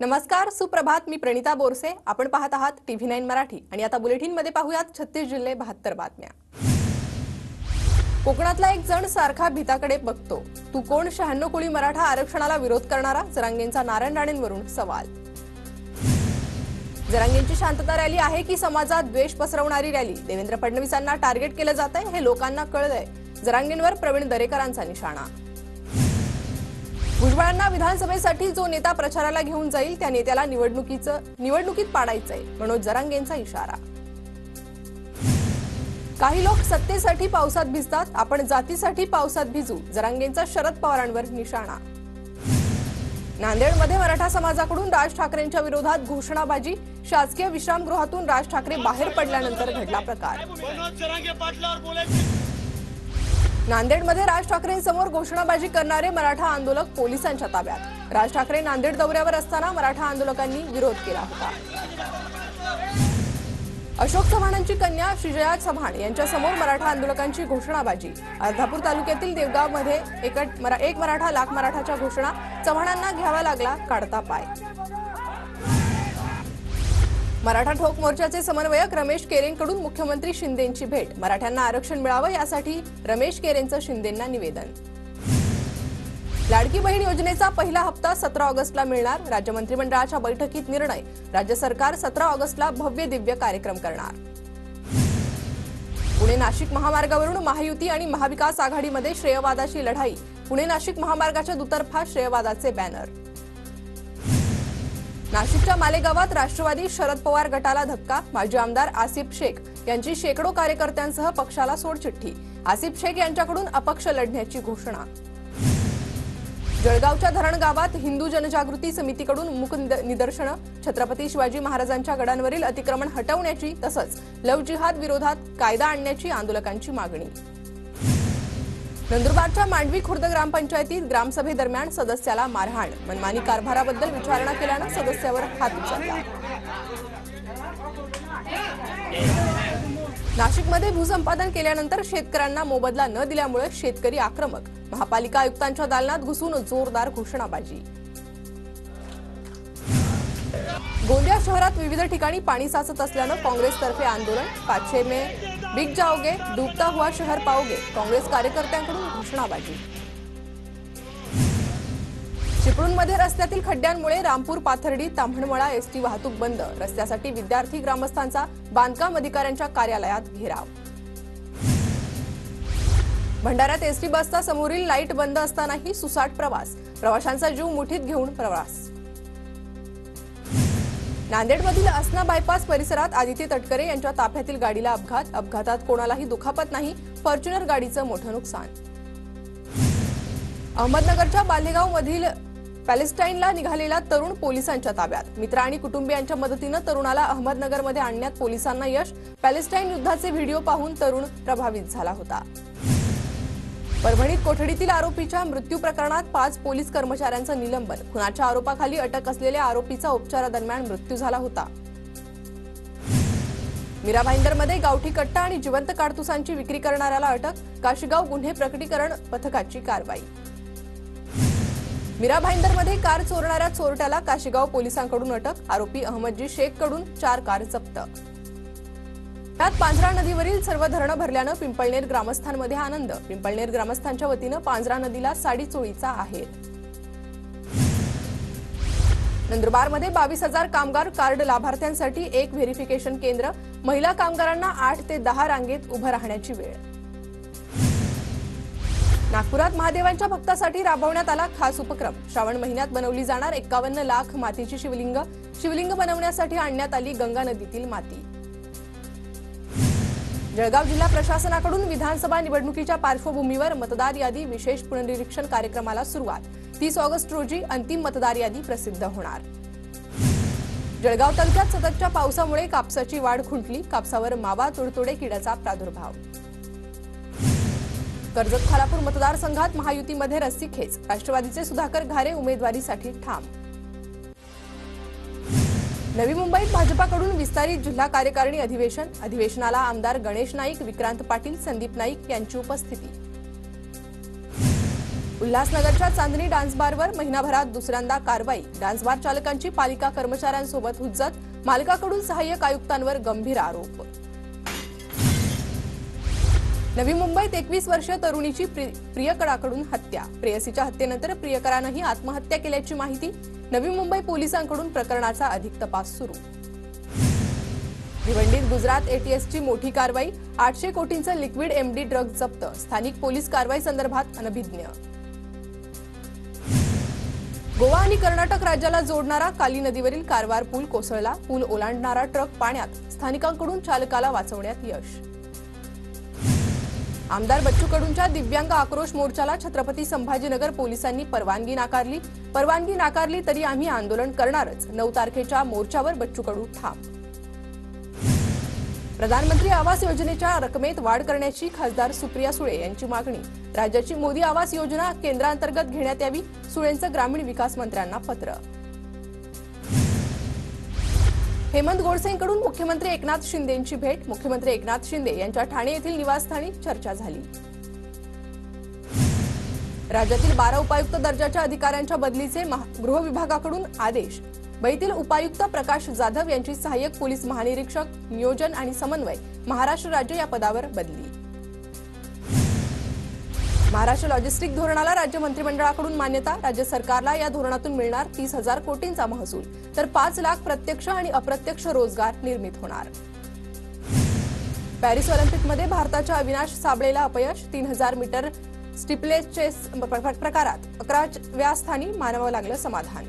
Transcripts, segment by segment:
नमस्कार, सुप्रभात. मी प्रणिता बोरसे. आपण पाहत आहात TV9 मराठी आणि आता बुलेटिन मध्ये पाहूयात 36 जिल्हे 72 बातम्या. कोकणातला एक जण सारखा भीताकडे बघतो. तू कोण 96 कोळी मराठा आरक्षणाला विरोध करणारा? जरांगेंचा नारायण राणेंवरून सवाल. जरांगेंची शांतता रॅली आहे की समाजात द्वेष पसरवणारी रॅली? देवेंद्र फडणवीसांना टार्गेट केलं जातंय हे लोकांना कळलंय. जरांगेंवर प्रवीण दरेकरांचा निशाणा. भुजबळांना विधानसभेसाठी जो नेता प्रचाराला घेऊन जाईल त्या नेत्याला निवडणुकीत पाडायचंय, मनोज जरांगेंचा इशारा. काही लोक सत्तेसाठी पावसात भिजतात, आपण जातीसाठी पावसात भिजू, जरांगेंचा शरद पवारांवर निशाणा. नांदेडमध्ये मराठा समाजाकडून राज ठाकरेंच्या विरोधात घोषणाबाजी. शासकीय विश्रामगृहातून राज ठाकरे बाहेर पडल्यानंतर घडला प्रकार. नांदेडमध्ये राज ठाकरेंसमोर घोषणाबाजी करणारे मराठा आंदोलक पोलिसांच्या ताब्यात. राज ठाकरे नांदेड दौऱ्यावर असताना मराठा आंदोलकांनी विरोध केला होता. अशोक चव्हाणांची कन्या श्रीजया चव्हाण यांच्यासमोर मराठा आंदोलकांची घोषणाबाजी. अर्धापूर तालुक्यातील देवगावमध्ये एक मराठा लाख मराठाच्या घोषणा. चव्हाणांना घ्यावा लागला काढता पाय. मराठा ठोक मोर्चाचे समन्वयक रमेश केरेंकडून मुख्यमंत्री शिंदेंची भेट. मराठ्यांना आरक्षण मिळावं यासाठी रमेश केरेंचं शिंदेंना निवेदन. लाडकी बहीण योजनेचा पहिला हप्ता 17 ऑगस्टला मिळणार. राज्य मंत्रिमंडळाच्या बैठकीत निर्णय. राज्य सरकार 17 ऑगस्टला भव्य दिव्य कार्यक्रम करणार. पुणे नाशिक महामार्गावरून महायुती आणि महाविकास आघाडीमध्ये श्रेयवादाची लढाई. पुणे नाशिक महामार्गाच्या दुतर्फा श्रेयवादाचे बॅनर. नाशिकच्या मालेगावात राष्ट्रवादी शरद पवार गटाला धक्का. माजी आमदार आसिफ शेख यांची शेकडो कार्यकर्त्यांसह पक्षाला सोडचिठ्ठी. आसिफ शेख यांच्याकडून अपक्ष लढण्याची घोषणा. जळगावच्या धरण गावात हिंदू जनजागृती समितीकडून मूक निदर्शनं. छत्रपती शिवाजी महाराजांच्या गडांवरील अतिक्रमण हटवण्याची तसंच लव्ह जिहाद विरोधात कायदा आणण्याची आंदोलकांची मागणी. नंदुरबारच्या मांडवी खुर्द ग्रामपंचायतीत ग्रामसभेदरम्यान सदस्याला मारहाण. मनमानी कारभाराबद्दल विचारणा केल्यानं सदस्यावर हात उचलला. नाशिकमध्ये भूसंपादन केल्यानंतर शेतकऱ्यांना मोबदला न दिल्यामुळे शेतकरी आक्रमक. महापालिका आयुक्तांच्या दालनात घुसून जोरदार घोषणाबाजी. गोंदिया शहरात विविध ठिकाणी पाणी साचत असल्यानं काँग्रेसतर्फे आंदोलन. 500 में बिक जाओगे, डूबता हुआ शहर पाओगे. काँग्रेस कार्यकर्त्यांकडून घोषणाबाजी. चिपळूणमध्ये रस्त्यातील खड्ड्यांमुळे रामपूर पाथर्डी ताम्हणमळा एसटी वाहतूक बंद. रस्त्यासाठी विद्यार्थी ग्रामस्थांचा बांधकाम अधिकाऱ्यांच्या कार्यालयात घेराव. भंडाऱ्यात एसटी बसचा समोरील लाईट बंद असतानाही सुसाट प्रवास. प्रवाशांचा जीव मुठीत घेऊन प्रवास. नांदेडमधील असना बायपास परिसरात आदित्य तटकरे यांच्या ताफ्यातील गाडीला अपघात. अपघातात कोणालाही दुखापत नाही. फॉर्च्युनर गाडीचं मोठं नुकसान. अहमदनगरच्या बालेगावमधील पॅलेस्टाईनला निघालेला तरुण पोलिसांच्या ताब्यात. मित्र आणि कुटुंबियांच्या मदतीनं तरुणाला अहमदनगरमध्ये आणण्यात पोलिसांना यश. पॅलेस्टाईन युद्धाचे व्हिडिओ पाहून तरुण प्रभावित झाला होता. परभणीत कोठडीतील आरोपीच्या मृत्यू प्रकरणात 5 पोलीस कर्मचाऱ्यांचं निलंबन. खुनाच्या आरोपाखाली अटक असलेल्या आरोपीचा उपचारादरम्यान मृत्यू झाला होता. मीरा भाईंदरमध्ये गावठी कट्टा आणि जिवंत काडतुसांची विक्री करणाऱ्याला अटक. काशीगाव गुन्हे प्रकटीकरण पथकाची कारवाई. मीरा भाईंदरमध्ये कार चोरणाऱ्या चोरट्याला काशीगाव पोलिसांकडून अटक. आरोपी अहमदजी शेखकडून 4 कार जप्त. त्यात पांझरा नदीवरील सर्व धरणं भरल्यानं पिंपळनेर ग्रामस्थांमध्ये आनंद. पिंपळनेर ग्रामस्थांच्या वतीनं पांझरा नदीला साडी चोळीचा आहे. नंदुरबारमध्ये 22,000 कामगार कार्ड लाभार्थ्यांसाठी एक व्हेरिफिकेशन केंद्र. महिला कामगारांना 8 ते 10 रांगेत उभं राहण्याची वेळ. नागपुरात महादेवांच्या भक्तासाठी राबवण्यात आला खास उपक्रम. श्रावण महिन्यात बनवली जाणार 51 लाख मातीची शिवलिंग. शिवलिंग बनवण्यासाठी आणण्यात आली गंगा नदीतील माती. जळगाव जिल्हा प्रशासनाकडून विधानसभा निवडणुकीच्या पार्श्वभूमीवर मतदार यादी विशेष पुनर्निरीक्षण कार्यक्रमाला सुरुवात. 30 ऑगस्ट रोजी अंतिम मतदार यादी प्रसिद्ध होणार. जळगाव तालुक्यात सततच्या पावसामुळे कापसाची वाढ खुंटली. कापसावर मावा तुडतुडे किड्याचा प्रादुर्भाव. कर्जत खालापूर मतदारसंघात महायुतीमध्ये रस्सीखेच. राष्ट्रवादीचे सुधाकर घारे उमेदवारीसाठी ठाम. नवी मुंबईत भाजपाकडून विस्तारित जिल्हा कार्यकारिणी अधिवेशन. अधिवेशनाला आमदार गणेश नाईक, विक्रांत पाटील, संदीप नाईक यांची उपस्थिती. उल्हासनगरच्या चांदणी डान्स बारवर महिनाभरात दुसऱ्यांदा कारवाई। डान्स बार चालकांची पालिका कर्मचाऱ्यांसोबत हुज्जत, मालकाकडून सहाय्यक आयुक्तांवर गंभीर आरोप। नवी मुंबईत 21 वर्षीय तरुणीची प्रियकराकडून हत्या। प्रेयसीच्या हत्येनंतर प्रियकरानंही आत्महत्या केल्याची माहिती। नवी मुंबई पोलिसांकडून प्रकरणाचा अधिक तपास सुरू। भिवंडीत गुजरात एटीएसची मोठी कारवाई, 800 कोटींचं लिक्विड एमडी ड्रग्ज जप्त। स्थानिक पोलीस कारवाई संदर्भात अनभिज्ञ। गोवा आणि कर्नाटक राज्याला जोडणारा काली नदीवरील कारवार पूल कोसळला। पूल ओलांडणारा ट्रक पाण्यात, स्थानिकांकडून चालकाला वाचवण्यात यश। आमदार बच्चू कडूंच्या दिव्यांग आक्रोश मोर्चाला छत्रपती संभाजीनगर पोलिसांनी परवानगी नाकारली तरी आम्ही आंदोलन करणारच। 9 तारखेच्या मोर्चावर बच्चू कडू ठाम। प्रधानमंत्री आवास योजनेच्या रकमेत वाढ करण्याची खासदार सुप्रिया सुळे यांची मागणी। राज्याची मोदी आवास योजना केंद्रांतर्गत घेण्यात यावी, सुळेंचं ग्रामीण विकास मंत्र्यांना पत्र। हेमंत गोडसेंकडून मुख्यमंत्री एकनाथ शिंदेंची भेट। मुख्यमंत्री एकनाथ शिंदे यांच्या ठाणे येथील निवासस्थानी चर्चा झाली। राज्यातील 12 उपायुक्त दर्जाच्या अधिकाऱ्यांच्या बदलीचे गृह विभागाकडून आदेश। बैतील उपायुक्त प्रकाश जाधव यांची सहाय्यक पोलीस महानिरीक्षक, नियोजन आणि समन्वय, महाराष्ट्र राज्य या पदावर बदली। महाराष्ट्र लॉजिस्टिक धोरणाला राज्य मंत्रिमंडळाकडून मान्यता। राज्य सरकारला या धोरणातून मिळणार 30,000 कोटींचा महसूल, तर 5 लाख प्रत्यक्ष आणि अप्रत्यक्ष रोजगार निर्मित होणार। पॅरिस ऑलिम्पिकमध्ये भारताच्या अविनाश साबळेला अपयश। 3000 मीटर स्टिपलेचेस प्रकारात 11व्या स्थानी मानावं लागलं समाधान।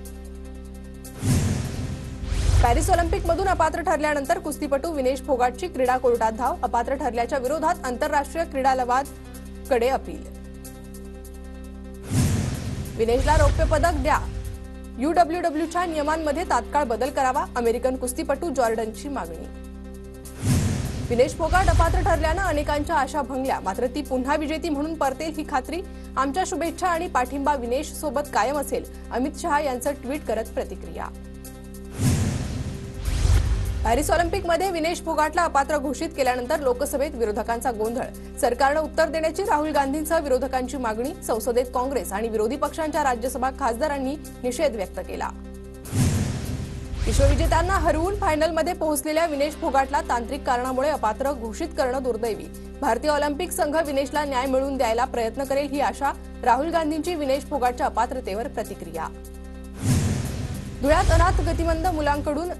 पॅरिस ऑलिम्पिकमधून अपात्र ठरल्यानंतर कुस्तीपटू विनेश फोगाटची क्रीडा कोर्टात धाव। अपात्र ठरल्याच्या विरोधात आंतरराष्ट्रीय क्रीडा लवादाकडे अपील। विनेशला रौप्य पदक द्या, UWWच्या नियमांमध्ये तात्काळ बदल करावा, अमेरिकन कुस्तीपटू जॉर्डनची मागणी। विनेश फोगाट अपात्र ठरल्यानं अनेकांच्या आशा भंगल्या, मात्र ती पुन्हा विजेती म्हणून परतेल ही खात्री। आमच्या शुभेच्छा आणि पाठिंबा विनेश सोबत कायम असेल, अमित शहा यांचं ट्विट करत प्रतिक्रिया। पॅरिस ऑलिम्पिकमध्ये विनेश फोगाटला अपात्र घोषित केल्यानंतर लोकसभेत विरोधकांचा गोंधळ। सरकारनं उत्तर देण्याची राहुल गांधींसह विरोधकांची मागणी। संसदेत काँग्रेस आणि विरोधी पक्षांच्या राज्यसभा खासदारांनी निषेध व्यक्त केला। विश्वविजेत्यांना हरवून फायनलमध्ये पोहोचलेल्या विनेश फोगाटला तांत्रिक कारणामुळे अपात्र घोषित करणं दुर्दैवी। भारतीय ऑलिम्पिक संघ विनेशला न्याय मिळवून द्यायला प्रयत्न करेल ही आशा। राहुल गांधींची विनेश फोगाटच्या अपात्रतेवर प्रतिक्रिया। धुळ्यात अनाथ गतिमंद मुलांकडून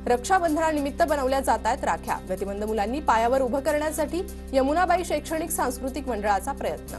रक्षाबंधनानिमित्त बनवल्या जात आहेत राख्या। गतिमंद मुलांनी पायावर उभं करण्यासाठी यमुनाबाई शैक्षणिक सांस्कृतिक मंडळाचा प्रयत्न।